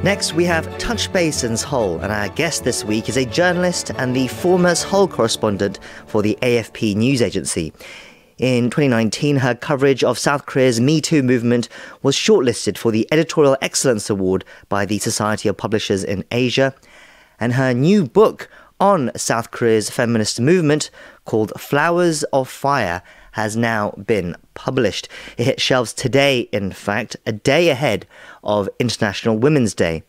Next, we have Touch Base in Seoul, and our guest this week is a journalist and the former Seoul correspondent for the AFP news agency. In 2019, her coverage of South Korea's Me Too movement was shortlisted for the Editorial Excellence Award by the Society of Publishers in Asia. And her new book on South Korea's feminist movement, called Flowers of Fire, has now been published. It hit shelves today, in fact, a day ahead of International Women's Day.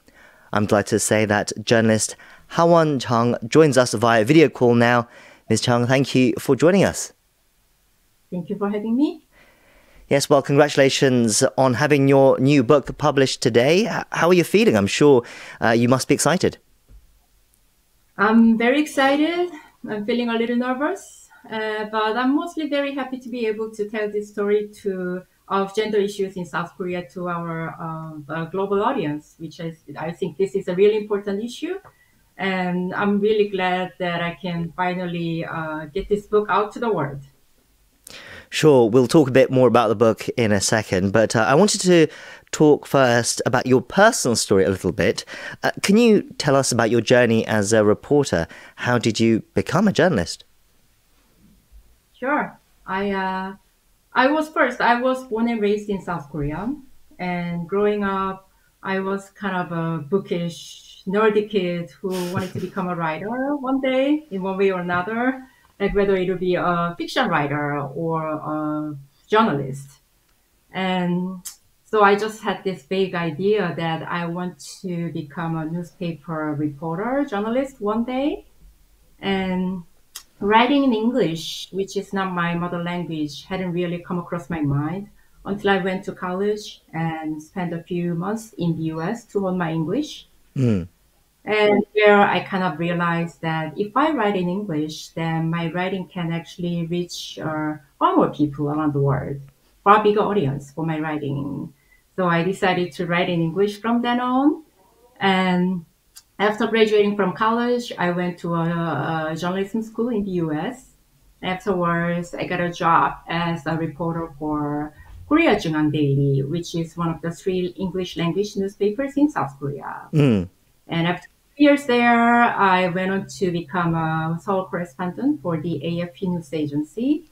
I'm delighted to say that journalist Hawon Jung joins us via video call now. Ms. Jung, thank you for joining us. Thank you for having me. Yes, well, congratulations on having your new book published today. How are you feeling? I'm sure you must be excited. I'm very excited. I'm feeling a little nervous, but I'm mostly very happy to be able to tell this story of gender issues in South Korea to our global audience, which I think this is a really important issue. And I'm really glad that I can finally get this book out to the world. Sure, we'll talk a bit more about the book in a second, but I wanted to talk first about your personal story a little bit. Can you tell us about your journey as a reporter? How did you become a journalist? Sure. I was born and raised in South Korea, and growing up, I was kind of a bookish, nerdy kid who wanted to become a writer one day in one way or another. Like whether it would be a fiction writer or a journalist. And so I just had this vague idea that I want to become a newspaper reporter, journalist one day. And writing in English, which is not my mother language, hadn't really come across my mind until I went to college and spent a few months in the US to learn my English. And there I kind of realized that if I write in English, then my writing can actually reach far more people around the world, far bigger audience for my writing. So I decided to write in English from then on. And after graduating from college, I went to a journalism school in the US. Afterwards, I got a job as a reporter for Korea24 Daily, which is one of the 3 English language newspapers in South Korea. And after 2 years there, I went on to become a Seoul correspondent for the AFP news agency.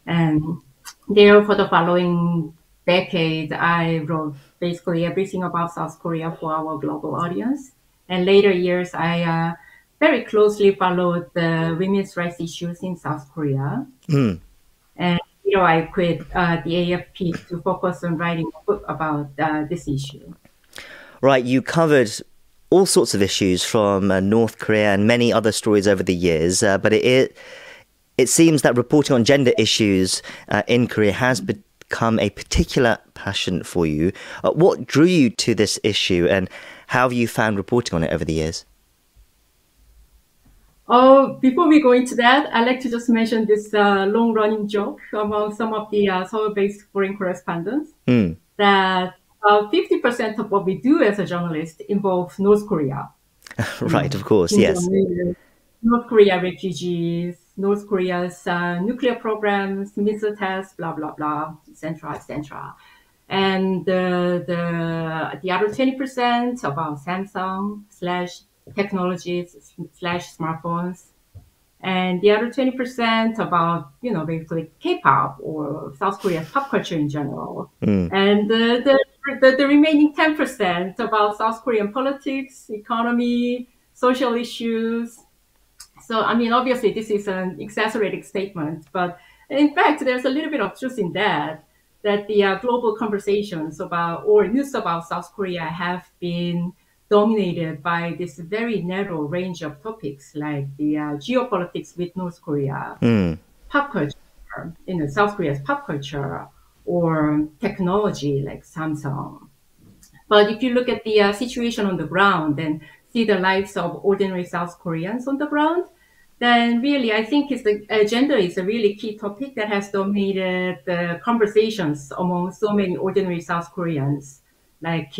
And there, for the following decade, I wrote basically everything about South Korea for our global audience. And later years, I very closely followed the women's rights issues in South Korea. And I quit the AFP to focus on writing a book about this issue. Right, you covered all sorts of issues from North Korea and many other stories over the years, but it seems that reporting on gender issues in Korea has become a particular passion for you. What drew you to this issue, and how have you found reporting on it over the years? Before we go into that, I'd like to just mention this long-running joke among some of the Seoul-based foreign correspondents that 50% of what we do as a journalist involves North Korea. Right, of course, yes. North Korea refugees, North Korea's nuclear programs, missile tests, blah, blah, blah, etc., etc. And the other 20% about Samsung / technologies / smartphones. And the other 20% about, basically K-pop or South Korea's pop culture in general. And the remaining 10% about South Korean politics, economy, social issues. So, I mean, obviously this is an exaggerated statement, but in fact, there's a little bit of truth in that the global conversations about or news about South Korea have been dominated by this very narrow range of topics like the geopolitics with North Korea, pop culture, South Korea's pop culture, or technology like Samsung. But if you look at the situation on the ground and see the lives of ordinary South Koreans on the ground, then really I think gender is a really key topic that has dominated the conversations among so many ordinary South Koreans, like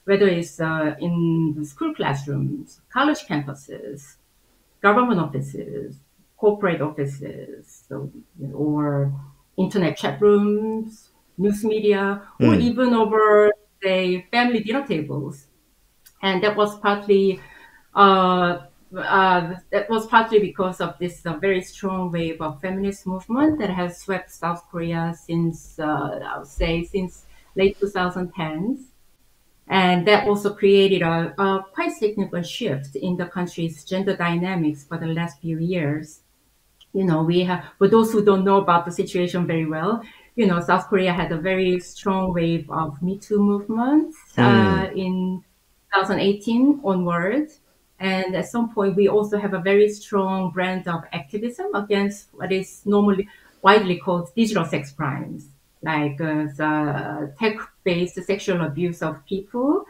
whether it's in the school classrooms, college campuses, government offices, corporate offices, or internet chat rooms, news media, or even over, say, family dinner tables. And uh, that was partly because of this very strong wave of feminist movement that has swept South Korea since, I would say, since late 2010s. And that also created a quite significant shift in the country's gender dynamics for the last few years. We have, for those who don't know about the situation very well, South Korea had a very strong wave of Me Too movement in 2018 onward. And at some point, we also have a very strong brand of activism against what is normally widely called digital sex crimes, like the tech-based sexual abuse of people,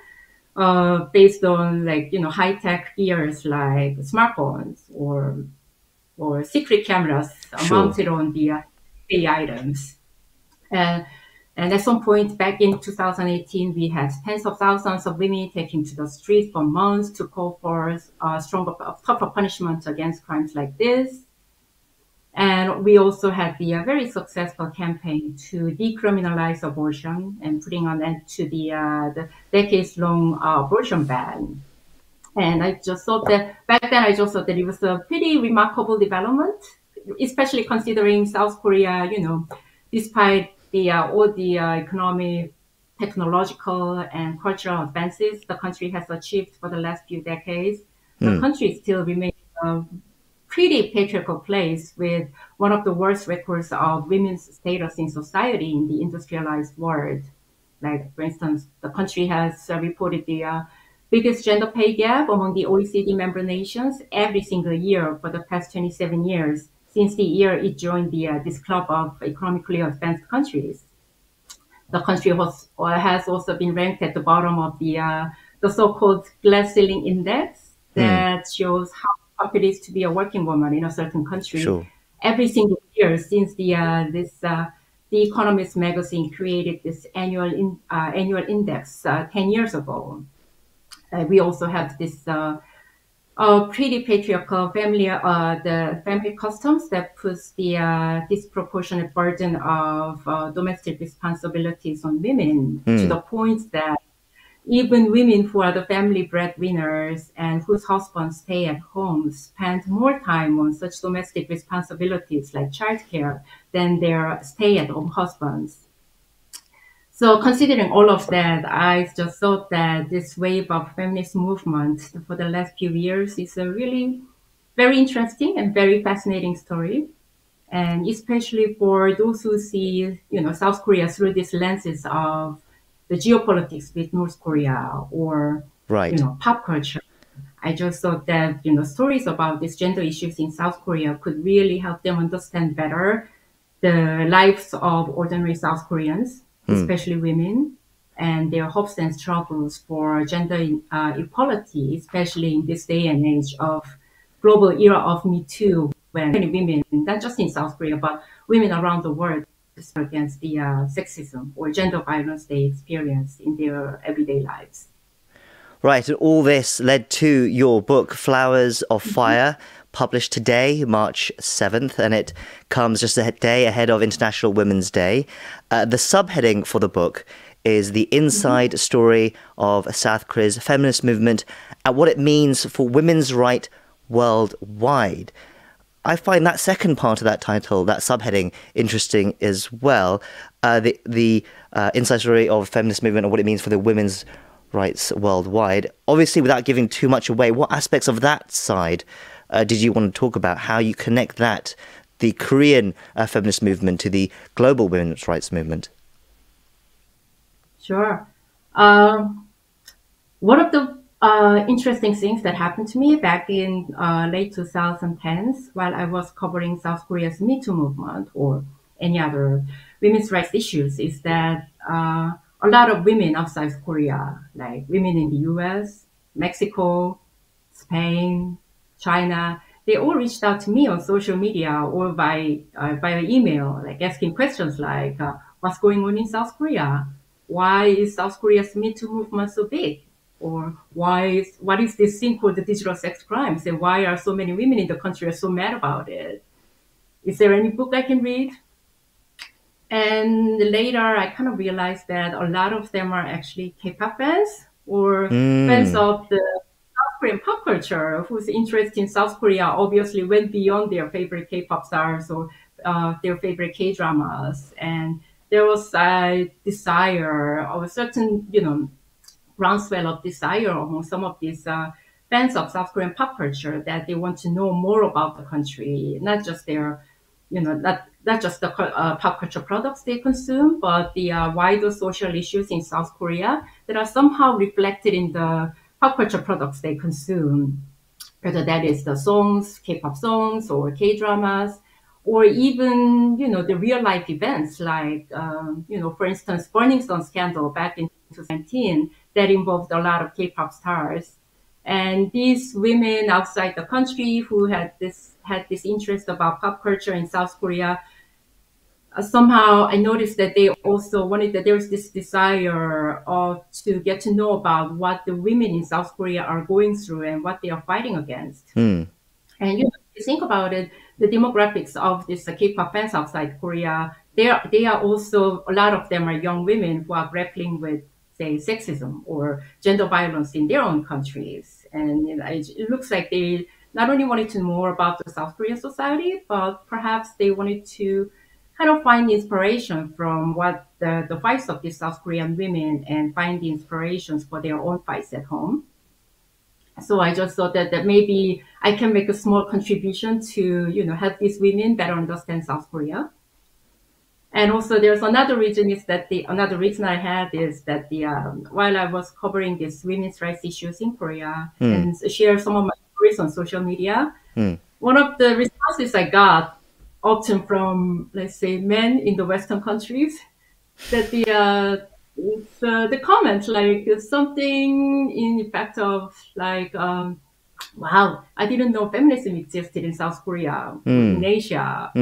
based on high-tech gears like smartphones or secret cameras Sure. mounted on the pay items. Uh, and at some point back in 2018, we had tens of thousands of women taking to the streets for months to call for tougher punishment against crimes like this. And we also had the very successful campaign to decriminalize abortion and putting an end to the decades-long abortion ban. And I just thought that back then, I just thought that it was a pretty remarkable development, especially considering South Korea, despite all the economic, technological, and cultural advances the country has achieved for the last few decades, the country still remains a pretty patriarchal place with one of the worst records of women's status in society in the industrialized world. Like, for instance, the country has reported the biggest gender pay gap among the OECD member nations every single year for the past 27 years, since the year it joined this club of economically advanced countries. The country has also been ranked at the bottom of the so-called glass ceiling index that shows how tough it is to be a working woman in a certain country. Sure. Every single year since the Economist magazine created this annual index 10 years ago. We also have this pretty patriarchal the family customs that puts the disproportionate burden of domestic responsibilities on women to the point that even women who are the family breadwinners and whose husbands stay at home spend more time on such domestic responsibilities like childcare than their stay-at-home husbands. So considering all of that, I just thought that this wave of feminist movement for the last few years is a really very interesting and very fascinating story. And especially for those who see, South Korea through these lenses of the geopolitics with North Korea or, Right. pop culture. I just thought that, stories about these gender issues in South Korea could really help them understand better the lives of ordinary South Koreans, especially women, and their hopes and struggles for gender equality, especially in this day and age of global era of Me Too, when many women, not just in South Korea, but women around the world, against the sexism or gender violence they experience in their everyday lives. Right, and all this led to your book, Flowers of Fire, published today, March 7th, and it comes just a day ahead of International Women's Day. The subheading for the book is The Inside Story of South Korea's feminist movement and what it means for women's right worldwide. I find that second part of that title, that subheading, interesting as well. The inside story of feminist movement and what it means for the women's rights worldwide. Obviously, without giving too much away, what aspects of that side did you want to talk about? How you connect that, the Korean feminist movement, to the global women's rights movement? Sure. One of the interesting things that happened to me back in late 2010s while I was covering South Korea's Me Too movement or any other women's rights issues is that a lot of women outside Korea, like women in the US, Mexico, Spain, China, they all reached out to me on social media or via email, like asking questions like, what's going on in South Korea? Why is South Korea's Me Too movement so big? Or what is this thing called the digital sex crimes? And why are so many women in the country are so mad about it? Is there any book I can read? And later I kind of realized that a lot of them are actually K-pop fans or fans of the South Korean pop culture whose interest in South Korea obviously went beyond their favorite K-pop stars or their favorite K-dramas. And there was a desire of a certain, groundswell of desire among some of these fans of South Korean pop culture that they want to know more about the country, not just their, not just the pop culture products they consume, but the wider social issues in South Korea that are somehow reflected in the pop culture products they consume, whether that is the songs, K-pop songs or K-dramas, or even, the real life events like, for instance, Burning Sun scandal back in 2019 that involved a lot of K-pop stars. And these women outside the country who had this interest about pop culture in South Korea, somehow I noticed that they also wanted that there was this desire to get to know about what the women in South Korea are going through and what they are fighting against. And if you think about it, the demographics of these K-pop fans outside Korea, they are also, a lot of them are young women who are grappling with, say, sexism or gender violence in their own countries. And it looks like they not only wanted to know more about the South Korean society, but perhaps they wanted to kind of find inspiration from what the fights of these South Korean women and find the inspirations for their own fights at home. So I just thought that maybe I can make a small contribution to, help these women better understand South Korea. And also there's another reason another reason I had is that while I was covering these women's rights issues in Korea and share some of my stories on social media, one of the responses I got often from, let's say, men in the Western countries, that the comment like something in effect of like, wow, I didn't know feminism existed in South Korea, in Asia,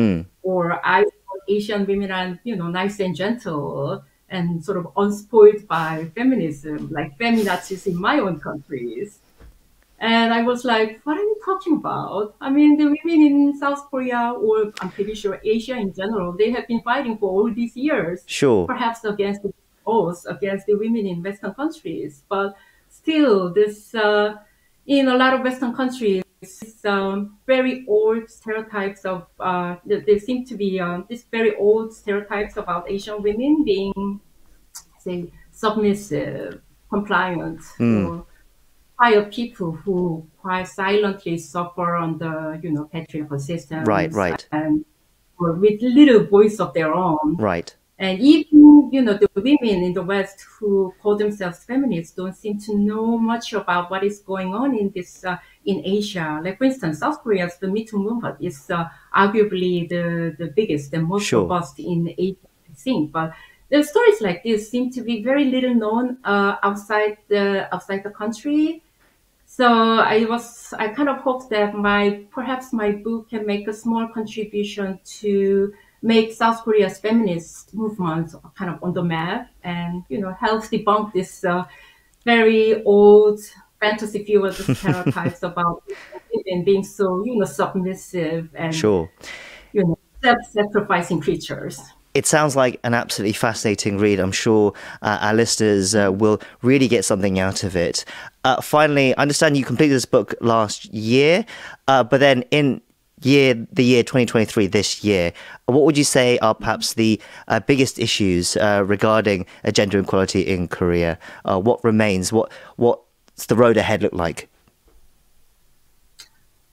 or I thought Asian women are, nice and gentle and sort of unspoiled by feminism, like feminazis in my own countries. And I was like, what are you talking about? I mean, the women in South Korea, or I'm pretty sure Asia in general, they have been fighting for all these years, Sure. perhaps against the women in Western countries. But still, this in a lot of Western countries, very old stereotypes of there seem to be these very old stereotypes about Asian women being, say, submissive, compliant, or quiet people who quite silently suffer under, patriarchal systems. Right. And or with little voice of their own. Right. And even, the women in the West who call themselves feminists don't seem to know much about what is going on in in Asia. Like, for instance, South Korea's the Me Too movement is arguably the biggest and most robust in Asia, I think. But the stories like this seem to be very little known outside the country. So I kind of hope that perhaps my book can make a small contribution to make South Korea's feminist movement kind of on the map and, help debunk this very old fantasy fueled stereotypes about women being so, submissive and, self-sacrificing creatures. It sounds like an absolutely fascinating read. I'm sure our listeners will really get something out of it. Finally, I understand you completed this book last year, but then in the year 2023, this year, what would you say are perhaps the biggest issues regarding gender equality in Korea? What remains? What's the road ahead look like?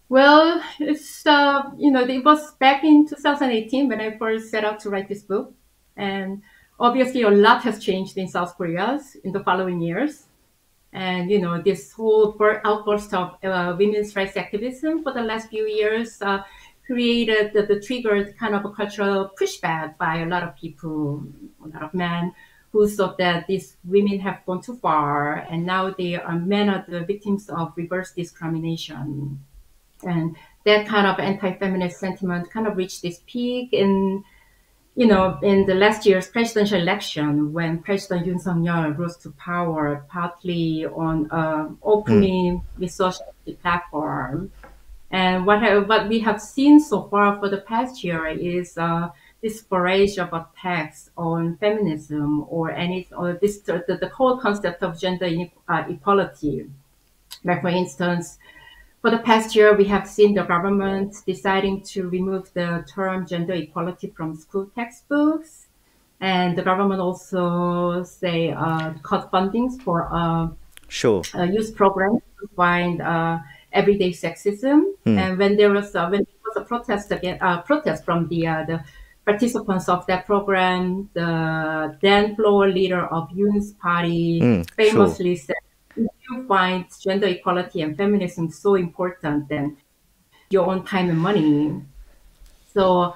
Well, it's, it was back in 2018 when I first set out to write this book. And obviously a lot has changed in South Korea in the following years. And, this whole outburst of women's rights activism for the last few years created the triggered kind of a cultural pushback by a lot of people, a lot of men who thought that these women have gone too far and now men are the victims of reverse discrimination. And that kind of anti-feminist sentiment kind of reached this peak in the last year's presidential election when President Yoon Suk-yeol rose to power partly on openly misogynistic platform. And what we have seen so far for the past year is this barrage of attacks on feminism or the whole concept of gender equality. Like, for instance, for the past year, we have seen the government deciding to remove the term gender equality from school textbooks. And the government also cut fundings for Sure. youth programs to find everyday sexism. And when there was a protest from the participants of that program, the then floor leader of Yoon's party famously said, "If you find gender equality and feminism so important, then your own time and money." So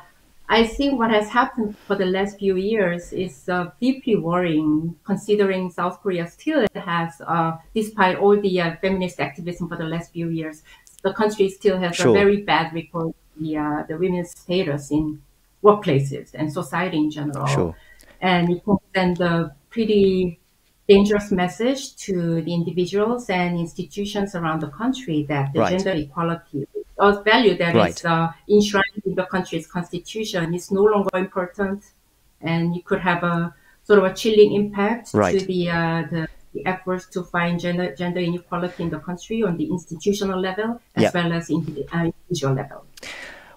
I think what has happened for the last few years is deeply worrying, considering South Korea still has, despite all the feminist activism for the last few years, the country still has a very bad record of the women's status in workplaces and society in general. And it can send a pretty dangerous message to the individuals and institutions around the country that the gender equality, a value that is enshrined in the country's constitution, is no longer important, and it could have a sort of a chilling impact to the efforts to find gender inequality in the country on the institutional level as well as individual level.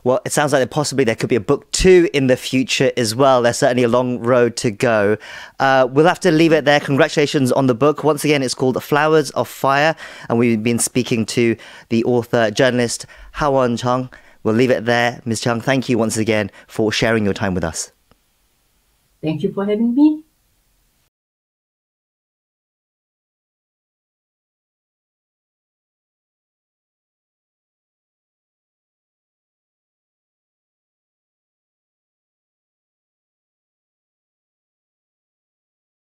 Well, it sounds like possibly there could be a book 2 in the future as well. There's certainly a long road to go. We'll have to leave it there. Congratulations on the book. Once again, it's called Flowers of Fire, and we've been speaking to the author, journalist Hawon Jung. We'll leave it there. Ms. Jung, thank you once again for sharing your time with us. Thank you for having me.